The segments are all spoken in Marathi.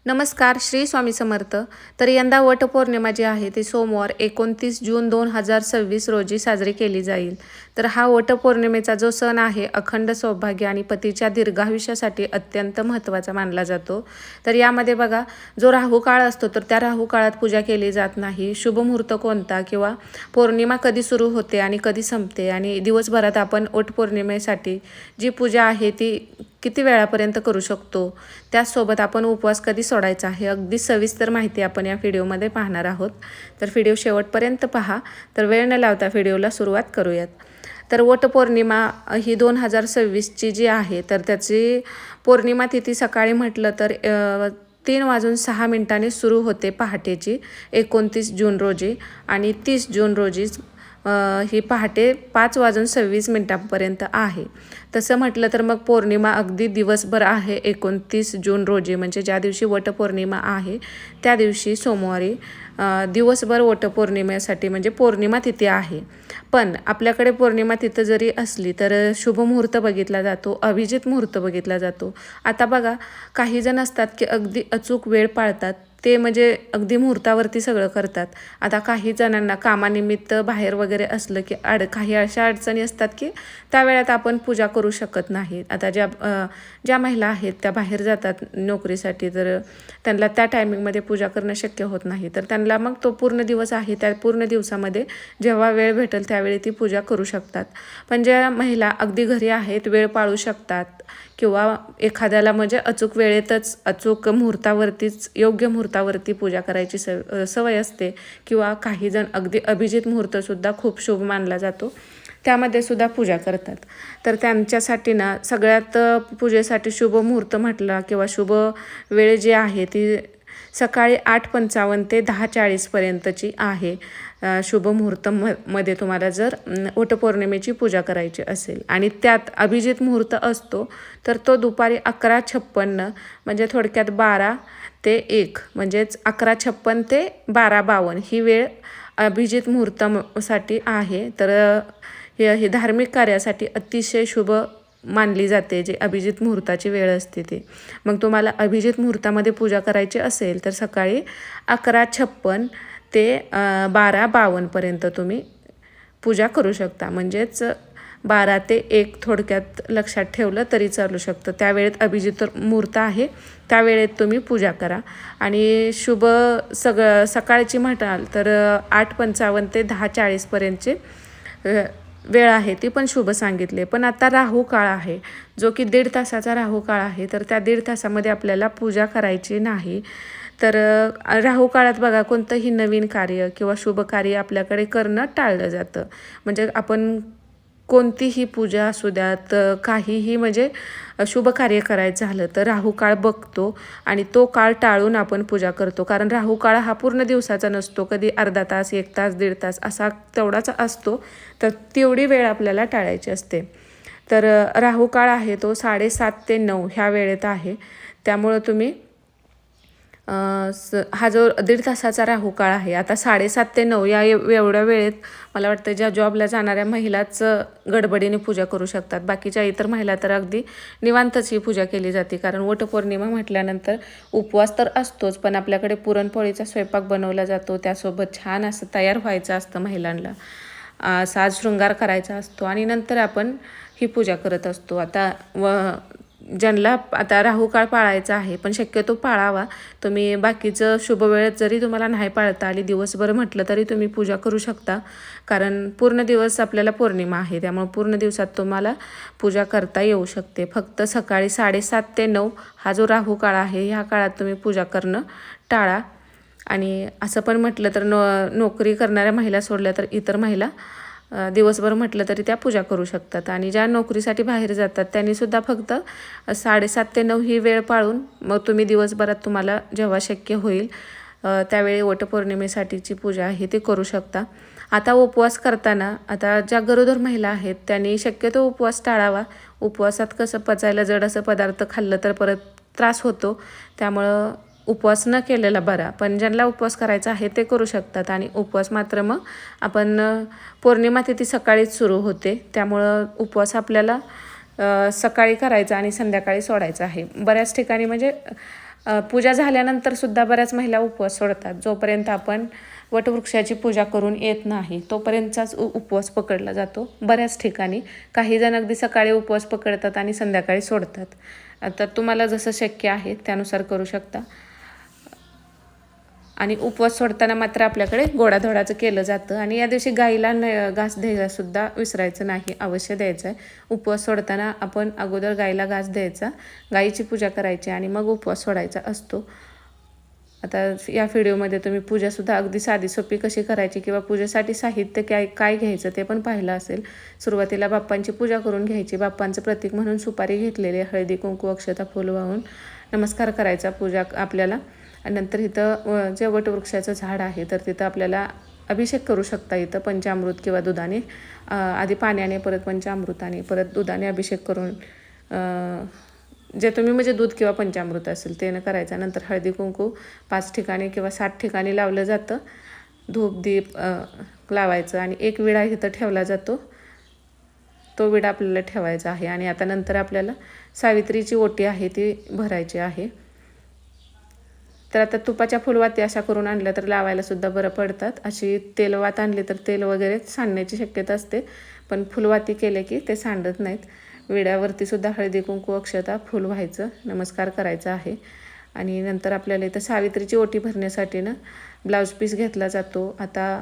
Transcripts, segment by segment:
नमस्कार, श्री स्वामी समर्थ. तर यंदा वटपौर्णिमा जी आहे ती सोमवार 29 जून 2026 रोजी साजरी केली जाईल. तर हा वटपौर्णिमेचा जो सण आहे अखंड सौभाग्य आणि पतीच्या दीर्घायुष्यासाठी अत्यंत महत्त्वाचा मानला जातो. तर यामध्ये बघा, जो राहू काळ असतो तर त्या राहू काळात पूजा केली जात नाही. शुभ मुहूर्त कोणता किंवा पौर्णिमा कधी सुरू होते आणि कधी संपते आणि दिवसभरात आपण वटपौर्णिमेसाठी जी पूजा आहे ती किती वेळापर्यंत करू शकतो, त्याचसोबत आपण उपवास कधी सोडायचा आहे, अगदी सविस्तर माहिती आपण या व्हिडिओमध्ये पाहणार आहोत. तर व्हिडिओ शेवटपर्यंत पहा. तर वेळ न लावता व्हिडिओला सुरुवात करूयात. तर वटपौर्णिमा ही 2026ची जी आहे तर त्याची पौर्णिमा तिथी सकाळी म्हटलं तर 3:06 सुरू होते पहाटेची 29 जून रोजी आणि 30 जून रोजीच ही पहाटे 5:26 आहे. तसं म्हटलं तर मग पौर्णिमा अगदी दिवसभर आहे 29 जून रोजी, म्हणजे ज्या दिवशी वटपौर्णिमा आहे त्या दिवशी सोमवारी दिवसभर वटपौर्णिमेसाठी म्हणजे पौर्णिमा तिथी आहे. पण आपल्याकडे पौर्णिमा तिथं जरी असली तर शुभ मुहूर्त बघितला जातो, अभिजित मुहूर्त बघितला जातो. आता बघा, काही जण असतात की अगदी अचूक वेळ पाळतात, ते म्हणजे अगदी मुहूर्तावरती सगळं करतात. आता काही जणांना कामानिमित्त बाहेर वगैरे असलं की काही अशा अडचणी असतात की त्या वेळात आपण पूजा करू शकत नाही. आता ज्या महिला आहेत त्या बाहेर जातात नोकरीसाठी, तर त्यांना त्या टायमिंगमध्ये पूजा करणं शक्य होत नाही. तर त्यांना मग तो पूर्ण दिवस आहे त्या पूर्ण दिवसामध्ये जेव्हा वेळ भेटेल त्यावेळी ती पूजा करू शकतात. पण ज्या महिला अगदी घरी आहेत, वेळ पाळू शकतात किंवा एखाद्याला म्हणजे अचूक वेळेतच अचूक मुहूर्तावरतीच योग्य मुहूर्तावरती पूजा करायची सवय असते किंवा काही जण अगदी अभिजित मुहूर्तसुद्धा खूप शुभ मानला जातो, त्यामध्ये सुद्धा पूजा करतात. तर त्यांच्यासाठी ना सगळ्यात पूजेसाठी शुभ मुहूर्त म्हटला किंवा शुभ वेळ जी आहे ती सकाळी 8:55 ते 10:40 आहे. शुभ मुहूर्त मध्ये तुम्हाला जर वटपौर्णिमेची पूजा करायची असेल आणि त्यात अभिजित मुहूर्त असतो तर तो दुपारी 11:56 म्हणजे थोडक्यात 12 ते 1 म्हणजेच 11:56 ते 12:52 ही वेळ अभिजित मुहूर्तासाठी आहे. तर ही धार्मिक कार्यासाठी अतिशय शुभ मानली जाते, जे अभिजित मुहूर्ताची वेळ असते ते. मग तुम्हाला अभिजित मुहूर्तामध्ये पूजा करायची असेल तर सकाळी 11:56 ते 12:52 तुम्ही पूजा करू शकता. म्हणजेच 12 ते 1 थोडक्यात लक्षात ठेवलं तरी चालू शकतं. त्या वेळेत अभिजित मुहूर्त आहे, त्या वेळेत तुम्ही पूजा करा. आणि शुभ सकाळची म्हणाल तर 8:55 ते 10:40 वेळ आहे ती पण शुभ सांगितले. पण आता राहू काळ आहे जो की 1.5 तासाचा राहू काळ आहे. तर त्या 1.5 तासामध्ये आपल्याला पूजा करायची नाही. तर राहू काळात बघा, कोणतंही नवीन कार्य किंवा शुभ कार्य आपल्याकडे करणं टाळलं जातं. म्हणजे आपण कोणतीही पूजा असू द्यात, काहीही म्हणजे शुभ कार्य करायचं झालं तर राहू काळ बघतो आणि तो काळ टाळून आपण पूजा करतो. कारण राहू काळ हा पूर्ण दिवसाचा नसतो, कधी अर्धा तास, 1 तास, 1.5 तास असा तेवढाच असतो. तर तेवढी वेळ आपल्याला टाळायची असते. तर राहू काळ आहे तो 7:30 ते 9 ह्या वेळेत आहे. त्यामुळं तुम्ही हा जो 1.5 तासाचा राहू काळ आहे, आता 7:30 ते 9 या एवढ्या वेळेत मला वाटतं ज्या जॉबला जाणाऱ्या महिलाच गडबडीने पूजा करू शकतात. बाकीच्या इतर महिला तर अगदी निवांतच ही पूजा केली जाते. कारण वटपौर्णिमा म्हटल्यानंतर उपवास तर असतोच, पण आपल्याकडे पुरणपोळीचा स्वयंपाक बनवला जातो, त्यासोबत छान असं तयार व्हायचं असतं महिलांना, साज शृंगार करायचा असतो आणि नंतर आपण ही पूजा करत असतो. आता ज्यांना आता राहू काळ पाळायचा आहे, पण शक्यतो पाळावा. तुम्ही बाकीचं शुभ वेळेत जरी तुम्हाला नाही पाळता आली, दिवसभर म्हटलं तरी तुम्ही पूजा करू शकता. कारण पूर्ण दिवस आपल्याला पौर्णिमा आहे, त्यामुळे पूर्ण दिवसात तुम्हाला पूजा करता येऊ शकते. फक्त सकाळी 7:30 ते 9 हा जो राहू काळ आहे, ह्या काळात तुम्ही पूजा करणं टाळा. आणि असं पण म्हटलं तर नोकरी करणाऱ्या महिला सोडल्या तर इतर महिला दिवसभर म्हटलं तरी त्या पूजा करू शकतात. आणि ज्या नोकरीसाठी बाहेर जातात त्यांनीसुद्धा फक्त 7:30 ते 9 ही वेळ पाळून मग तुम्ही दिवसभरात तुम्हाला जेव्हा शक्य होईल त्यावेळी वटपौर्णिमेसाठीची पूजा आहे ती करू शकता. आता उपवास करताना आता ज्या गरोदर महिला आहेत त्यांनी शक्यतो उपवास टाळावा. उपवासात कसं पचायला जड असं पदार्थ खाल्लं तर परत त्रास होतो, त्यामुळं उपवास न केलेला बरा. पण ज्यांना उपवास करायचा आहे ते करू शकतात. आणि उपवास मात्र मग आपण पौर्णिमा तिथी सकाळीच सुरू होते, त्यामुळं उपवास आपल्याला सकाळी करायचा आणि संध्याकाळी सोडायचा आहे. बऱ्याच ठिकाणी म्हणजे पूजा झाल्यानंतर सुद्धा बऱ्याच महिला उपवास सोडतात. जोपर्यंत आपण वटवृक्षाची पूजा करून येत नाही तोपर्यंतचाच उपवास पकडला जातो बऱ्याच ठिकाणी. काही जण अगदी सकाळी उपवास पकडतात आणि संध्याकाळी सोडतात. तर तुम्हाला जसं शक्य आहे त्यानुसार करू शकता. आणि उपवास सोडताना मात्र आपल्याकडे गोडाधोडाचं केलं जातं. आणि या दिवशी गाईला घास द्यायला सुद्धा विसरायचं नाही, अवश्य द्यायचं आहे. उपवास सोडताना आपण अगोदर गाईला घास द्यायचा, गाईची पूजा करायची आणि मग उपवास सोडायचा असतो. आता या व्हिडिओमध्ये तुम्ही पूजासुद्धा अगदी साधी सोपी कशी करायची किंवा पूजेसाठी साहित्य काय घ्यायचं ते पण पाहिलं असेल. सुरुवातीला बाप्पांची पूजा करून घ्यायची. बाप्पांचं प्रतीक म्हणून सुपारी घेतलेली, हळदी कुंकू अक्षता फूल वाहून नमस्कार करायचा पूजा आपल्याला. आणि नंतर इथं जे वटवृक्षाचं झाड आहे तर तिथं आपल्याला अभिषेक करू शकता. इथं पंचामृत किंवा दुधाने, आधी पाण्याने, परत पंचामृताने, परत दुधाने अभिषेक करून, जे तुम्ही म्हणजे दूध किंवा पंचामृत असेल ते न करायचं. नंतर हळदी कुंकू 5 ठिकाणी किंवा 7 ठिकाणी लावलं जातं. धूप दीप लावायचं आणि एक विडा इथं ठेवला जातो, तो विडा आपल्याला ठेवायचा आहे. आणि आता नंतर आपल्याला सावित्रीची ओटी आहे ती भरायची आहे. तर आता तुपाच्या फुलवाती अशा करून आणल्या तर लावायला सुद्धा बरं पडतात. अशी तेलवात आणली तर तेल वगैरे सांडण्याची शक्यता असते, पण फुलवाती केले की ते सांडत नाहीत. विड्यावरती सुद्धा हळदी कुंकू अक्षता फुल व्हायचं, नमस्कार करायचा आहे. आणि नंतर आपल्याला इथं सावित्रीची ओटी भरण्यासाठी ना ब्लाऊज पीस घेतला जातो. आता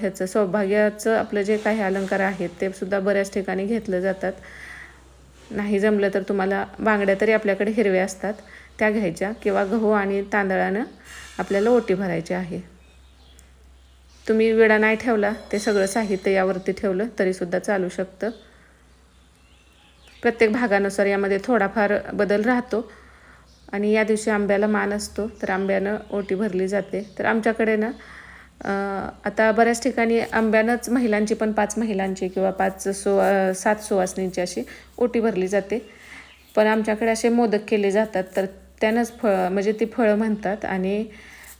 ह्याचं सौभाग्याचं आपलं जे काही अलंकार आहेत ते सुद्धा बऱ्याच ठिकाणी घेतलं जातात. नाही जमलं तर तुम्हाला बांगड्या तरी आपल्याकडे हिरव्या असतात त्या घ्यायच्या, किंवा गहू आणि तांदळानं आपल्याला ओटी भरायची आहे. तुम्ही विडा नाही ठेवला, ते सगळं साहित्य यावरती ठेवलं तरीसुद्धा चालू शकतं. प्रत्येक भागानुसार यामध्ये थोडाफार बदल राहतो. आणि या दिवशी आंब्याला मान असतो, तर आंब्यानं ओटी भरली जाते. तर आमच्याकडे ना आता बऱ्याच ठिकाणी आंब्यानंच महिलांची पण 5 महिलांची किंवा 7 सुवासिनींची अशी ओटी भरली जाते. पण आमच्याकडे असे मोदक केले जातात, तर त्यानंच म्हणजे ती फळं म्हणतात आणि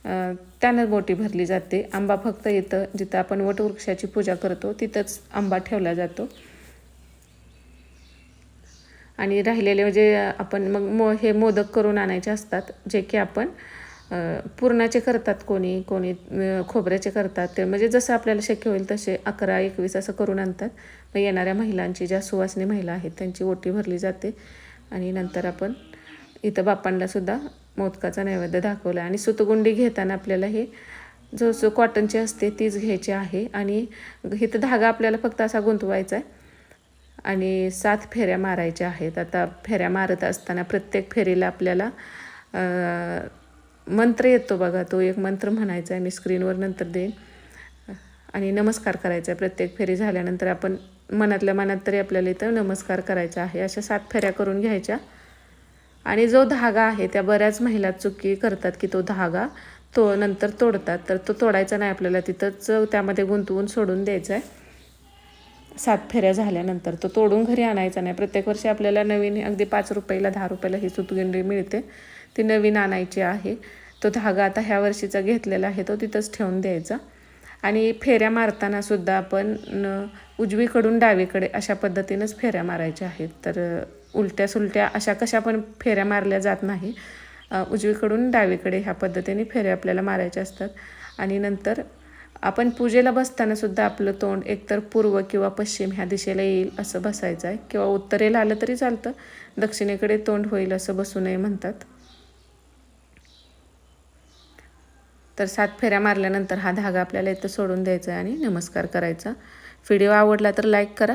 त्यानं ओटी भरली जाते. आंबा फक्त इथं जिथं आपण वटवृक्षाची पूजा करतो तिथंच आंबा ठेवला जातो. आणि राहिलेले म्हणजे आपण मग हे मोदक करून आणायचे असतात, जे की आपण पुरणाचे करतात, कोणी खोबऱ्याचे करतात. ते म्हणजे जसं आपल्याला शक्य होईल तसे 11-21 असं करून आणतात. मग येणाऱ्या महिलांची, ज्या सुवासिनी महिला आहेत त्यांची ओटी भरली जाते. आणि नंतर आपण इथं बाप्पांना सुद्धा मोदकाचा नैवेद्य दाखवला. आणि सुतगुंडी घेताना आपल्याला हे जो कॉटनची असते तीच घ्यायची आहे. आणि इथं धागा आपल्याला फक्त असा गुंतवायचा आहे आणि 7 फेऱ्या मारायच्या आहेत. आता फेऱ्या मारत असताना प्रत्येक फेरीला आपल्याला मंत्र येतो बघा, तो एक मंत्र म्हणायचा आहे, मी स्क्रीनवर नंतर देईन. आणि नमस्कार करायचा आहे. प्रत्येक फेरी झाल्यानंतर आपण मनातल्या मनात तरी आपल्याला इथं नमस्कार करायचा आहे. अशा 7 फेऱ्या करून घ्यायच्या. आणि जो धागा आहे, त्या बऱ्याच महिला चुकी करतात की तो धागा नंतर तोडतात, तर तो तोडायचा नाही आपल्याला, तिथंच त्यामध्ये गुंतवून सोडून द्यायचा आहे. 7 फेऱ्या झाल्यानंतर तो तोडून घरी आणायचा नाही. प्रत्येक वर्षी आपल्याला नवीन अगदी 5 रुपयाला 10 रुपयाला ही सुतगुंडी मिळते, ती नवीन आणायची आहे. तो धागा आता ह्या वर्षीचा घेतलेला आहे तो तिथंच ठेवून द्यायचा. आणि फेऱ्या मारताना सुद्धा आपण उजवीकडून डावीकडे अशा पद्धतीनंच फेऱ्या मारायच्या आहेत. तर उलट्या सुलट्या अशा कशा पण फेऱ्या मारल्या जात नाही. उजवीकडून डावीकडे ह्या पद्धतीने फेऱ्या आपल्याला मारायच्या असतात. आणि नंतर आपण पूजेला बसताना सुद्धा आपलं तोंड एकतर पूर्व किंवा पश्चिम ह्या दिशेला येईल असं बसायचं आहे, किंवा उत्तरेला आलं तरी चालतं, दक्षिणेकडे तोंड होईल असं बसू नये म्हणतात. तर 7 फेऱ्या मारल्यानंतर हा धागा आपल्याला इथं सोडून द्यायचा आहे आणि नमस्कार करायचा. व्हिडिओ आवडला तर लाईक करा.